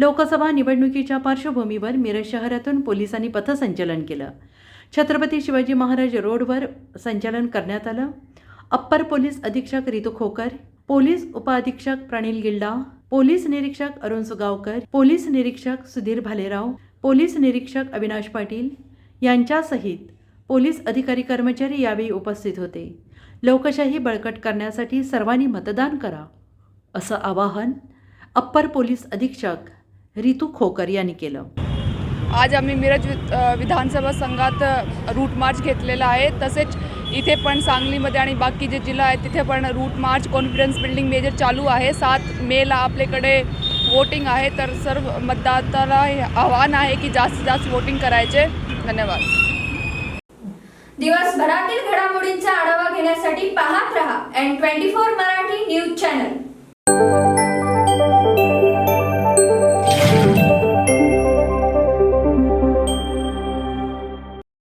लोकसभा निवडणुकीच्या पार्श्वभूमीवर मिरज शहरातून पोलिसांनी पथसंचलन केलं। छत्रपती शिवाजी महाराज रोडवर संचलन करण्यात आलं। अप्पर पोलीस अधीक्षक रितू खोकर, पोलीस उपअधीक्षक प्रणिल गिल्डा, पोलीस निरीक्षक अरुण सुगावकर, पोलीस निरीक्षक सुधीर भालेराव, पोलीस निरीक्षक अविनाश पाटील यांच्यासहित पोलीस अधिकारी कर्मचारी यावेळी उपस्थित होते। लोकशाही बळकट करण्यासाठी सर्वांनी मतदान करा असं आवाहन अप्पर पोलीस अधीक्षक रितू खोकर यांनी केलं। आज आम्ही मिरज विधानसभा संघात रूट मार्च घेतलेला आहे। तसेच इथे पण सांगलीमध्ये आणि बाकी जे जिल्हा आहेत तिथे पण route march confidence building measure चालू आहे। 7 मेला आपल्याकडे वोटिंग आहे, तर सर्व मतदाताला आव्हान आहे की जास्तीत जास्त वोटिंग करायचे। धन्यवाद। दिवसभरातील घडामोडींचा आढावा घेण्यासाठी पाहत रहा N24 मराठी न्यूज चॅनल।